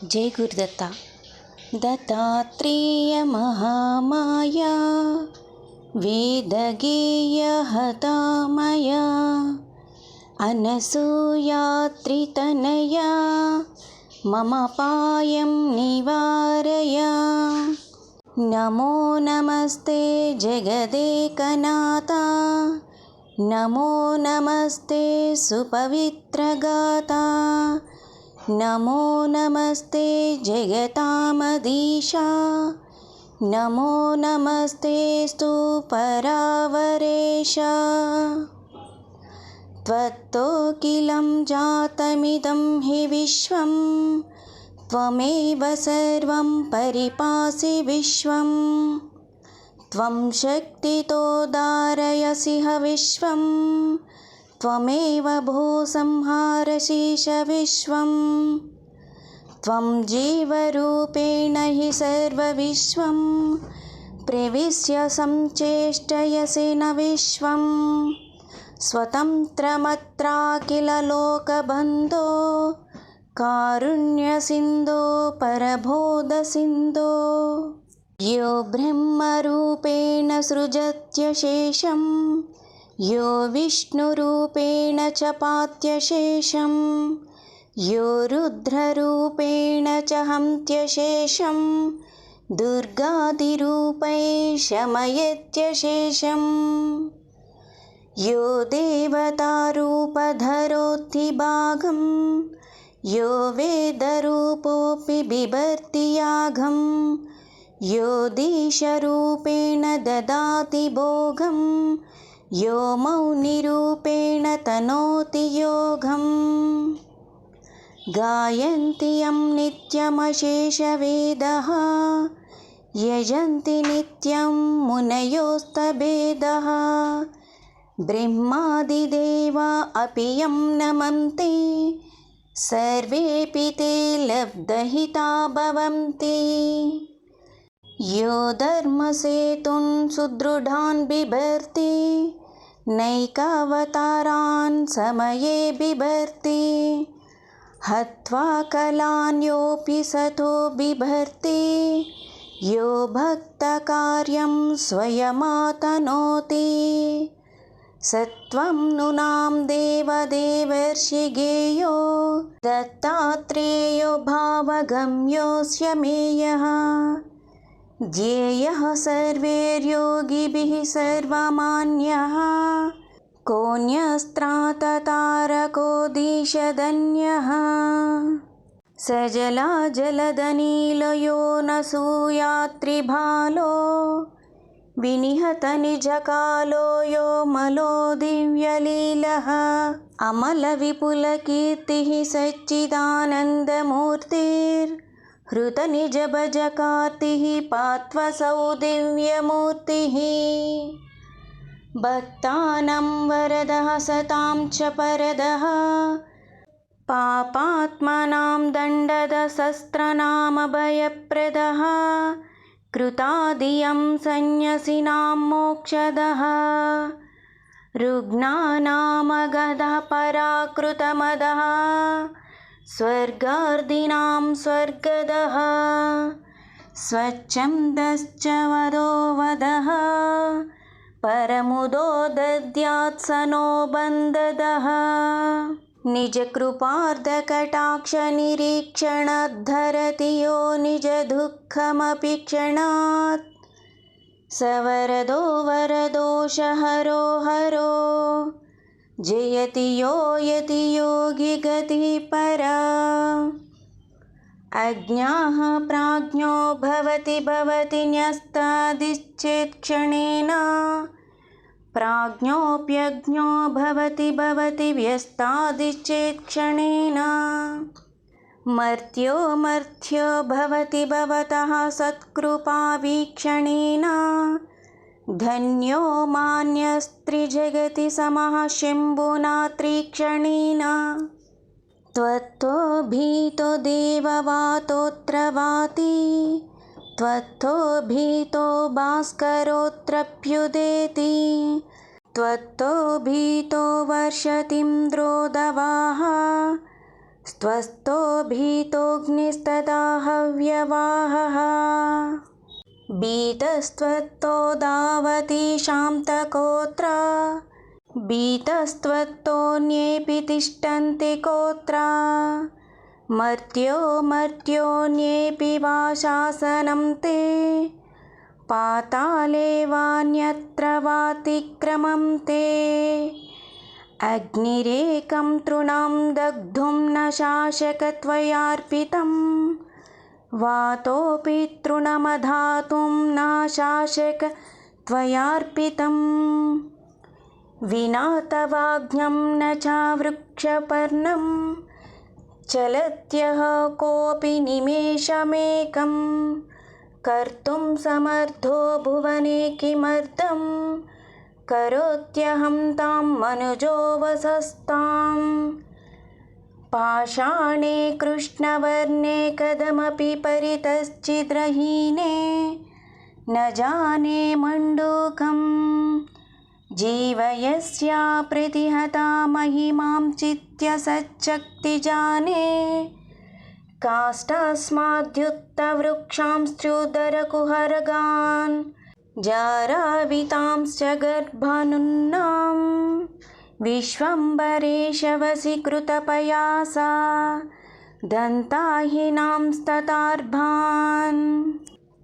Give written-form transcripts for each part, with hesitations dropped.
जय गुरुदत्ता। दत्तात्रेय महामाया वेदगेयहता मया अनसूयात्रितनया मम पायं निवारय। नमो नमस्ते जगदेकनाथा, नमो नमस्ते सुपवित्रगाता, नमो नमस्ते जगतामधीशा, नमो नमस्ते स्तु परावरेश। त्वत्तोऽखिलं जातमिदं हि विश्वं, त्वमेव सर्वं परिपासि विश्वं। त्वं शक्तितो धारयसि ह विश्वं, त्वमेव भो संहारशीष विश्वं। त्वं जीवरूपेण हि सर्वविश्वं, प्रविश्य संचेष्टयसि न विश्वं। स्वतन्त्रमत्राखिल लोकबन्धो, कारुण्यसिन्धो परबोधसिन्धो। यो ब्रह्मरूपेण सृजत्यशेषं, यो विष्णुरूपेण च पात्यशेषं, यो रुद्ररूपेण च हन्त्यशेषं, दुर्गादिरूपै शमयत्यशेषम्। यो देवतारूपधरोऽति भागं, यो वेदरूपोऽपि बिभर्ति यागं, यो दीशरूपेण ददाति भोगं, यो मौनिरूपेण तनोति योगम्। गायन्ति यं नित्यमशेषवेदः, यजन्ति नित्यं मुनयोस्तभेदः। ब्रह्मादिदेवा अपि यं नमन्ति, सर्वेऽपि ते लब्धहिता भवन्ति। यो धर्मसेतुं सुदृढान् बिभर्ति, नैकावतारान् समये बिभर्ति। हत्वा कलान्योऽपि सतो बिभर्ति, यो भक्तकार्यं स्वयमातनोति। सत्वं नृणां देवदेवर्षिगेयो, दत्तात्रेयो भावगम्योऽस्य मेयः। ध्येयः सर्वैर्योगिभिः सर्वमान्यः, कोऽन्यस्त्राततारकोऽधीशदन्यः। स जलाजलदनीलयो नसूयात्रिभालो, विनिहतनिजकालो यो मलो दिव्यलीलः। अमलविपुलकीर्तिः सच्चिदानन्दमूर्तिर्हृतनिजभजकार्तिः पात्वसौ दिव्यमूर्तिः। भक्तानां वरदः सतां च परदः, पापात्मनां दण्डदशस्त्रनामभयप्रदः। कृतादियं सन्न्यासिनां मोक्षदः, रुग्णानामगधः पराकृतमदः। स्वर्गार्दिनां स्वर्गदः, स्वच्छन्दश्च वदो वदः। परमुदो दद्यात् स नो बन्धदः। निजकृपार्धकटाक्षनिरीक्षणाद्धरति यो निजदुःखमपि क्षणात्। स वरदो वरदोषहरो हरो, जयति यो यति योगी गतिः परा। अज्ञाः प्राज्ञो भवति न्यस्तादिश्चेत्क्षणेन, प्राज्ञोऽप्यज्ञो भवति व्यस्तादिश्चेत्क्षणेन। मर्त्यो मर्त्यो भवति भवतः सत्कृपावीक्षणेन, धन्यो मान्यस्त्रिजगति समः शम्भुना त्रीक्षणेन। त्वत्तो भीतो देववातोऽत्र वाति, त्वत्तो भीतो भास्करोऽत्रप्युदेति। त्वत्तो भीतो वर्षतीन्द्रो दवाः, स्वस्थो भीतोऽग्निस्तदा हव्यवाहः बीतस्त्वत्तो दावतीशां तकोत्र बीतस्त्वत्तोऽन्येऽपि तिष्ठन्ति कोत्र मर्त्योऽन्येऽपि वा शासनं ते पाताले वान्यत्र वातिक्रमं ते अग्निरेकं तृणां दग्धुं न शासकत्वयार्पितं वातोऽपि तृणमधातुं न शासकत्वयार्पितं विना तवाज्ञं न च वृक्षपर्णं चलत्यः कोऽपि निमेषमेकं कर्तुं समर्थो भुवने किमर्थं करोत्यहं तां मनुजो वसस्ताम् पाषाणे कृष्णवर्णे कथमपि परितश्चिद्रहीने न जाने मण्डूकं जीवयस्या प्रतिहता महिमां चित्य सच्चक्तिजाने काष्ठास्माद्युक्तवृक्षांस्त्युदरकुहरगान् जारावितांश्च गर्भानुन्नां विश्वम्भरेशवसि कृतपयासा दन्ताहिनांस्ततार्भान्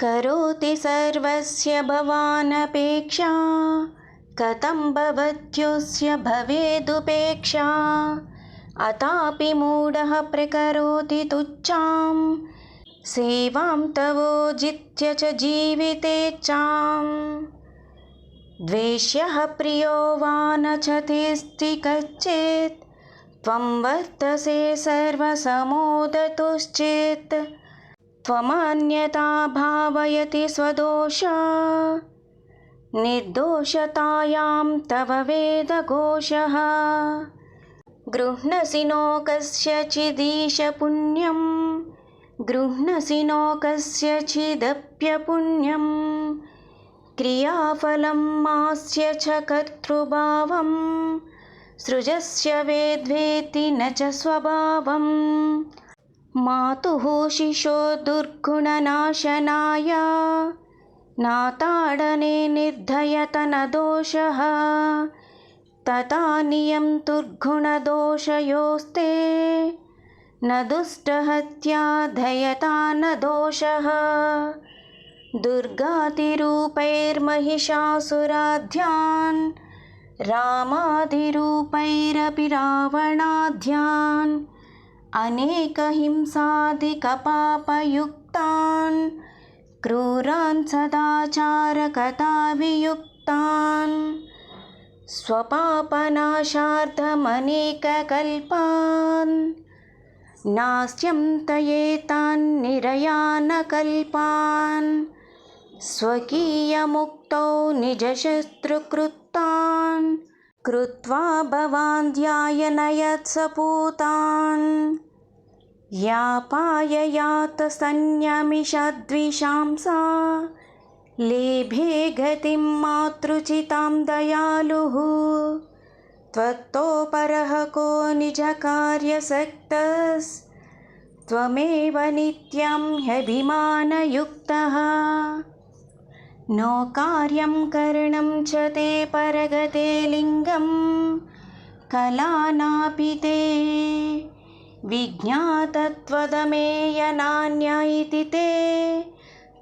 करोति सर्वस्य भवानपेक्षा कथं भवत्योऽस्य भवेदुपेक्षा अतापि मूढः प्रकरोति तुच्छां सेवां तवोजित्य च जीवितेच्छाम् द्वेष्यः प्रियो वा न च तेऽस्ति कच्चित् त्वं वर्तसे सर्वसमोदतुश्चेत् त्वमन्यथा भावयति स्वदोषा निर्दोषतायां तव वेदघोषः गृह्णसि नो कस्यचिदीश पुण्यं गृह्णसि नो कस्यचिदप्यपुण्यं क्रियाफलं मास्य च कर्तृभावं सृजस्य वेद्वेति न च स्वभावं मातुः शिशो दुर्गुणनाशनाय नाताडने निर्धयत न दोषः तथा नियं दुर्गुणदोषयोस्ते न दुष्टहत्या धयता न दोषः दुर्गातिरूपैर्महिषासुराध्यान् रामादिरूपैरपि रावणाध्यान् अनेकहिंसादिकपापयुक्तान् क्रूरान् सदाचारकथाभियुक्तान् स्वपापनाशार्थमनेककल्पान् नास्यं तयेतान्निरयानकल्पान् स्वकीयमुक्तौ निजशत्रुकृतान् कृत्वा भवान् ध्यायनयत्सपूतान् यापाययात संयमिषद्विषांसा लेभे गतिं मातृचितां दयालुः त्वत्तो परः को निजकार्यसक्तस्त्वमेव नित्यं ह्यभिमानयुक्तः नो कार्यं करणं च ते परगते लिङ्गं कलानापि ते विज्ञातत्वदमेय नान्य इति ते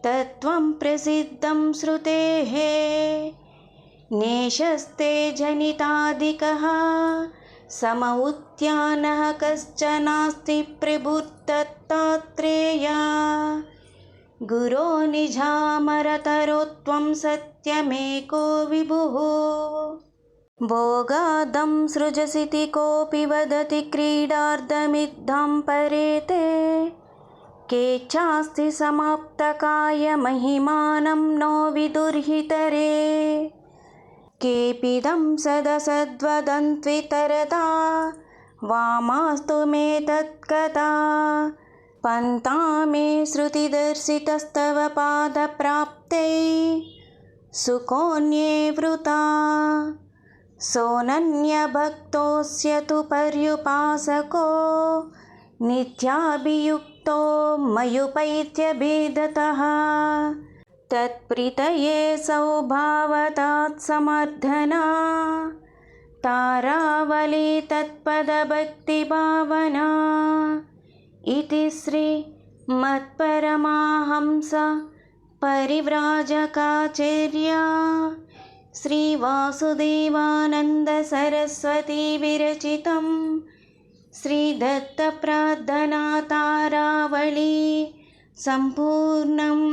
तत्त्वं प्रसिद्धं श्रुतेः नेशस्ते जनितादिकः सम उत्यानः कश्चनास्ति प्रभुर्दत्तात्रेय गुरो निजामरतरो त्वं सत्यमेको विभुः भोगादं सृजसीति कोऽपि वदति क्रीडार्थमिद्धं परेते केच्छास्ति समाप्तकाय महिमानं नो विदुर्हितरे केऽपिदं सदसद्वदन्त्वितरता वामास्तु मे तत्कथा पन्था मे श्रुतिदर्शितस्तव पादप्राप्तै सुकोऽन्ये वृता सोऽनन्यभक्तोऽस्य तु पर्युपासको नित्याभियुक्तो मयुपैत्यभेदतः तत्प्रीतये सौभावतात् समर्थना तारावली तत्पदभक्तिभावना इति श्री मत्परमाहंस परिव्राजकाचार्य श्रीवासुदेवानन्द सरस्वती विरचितं श्रीदत्तप्रार्थना तारावली सम्पूर्णम्।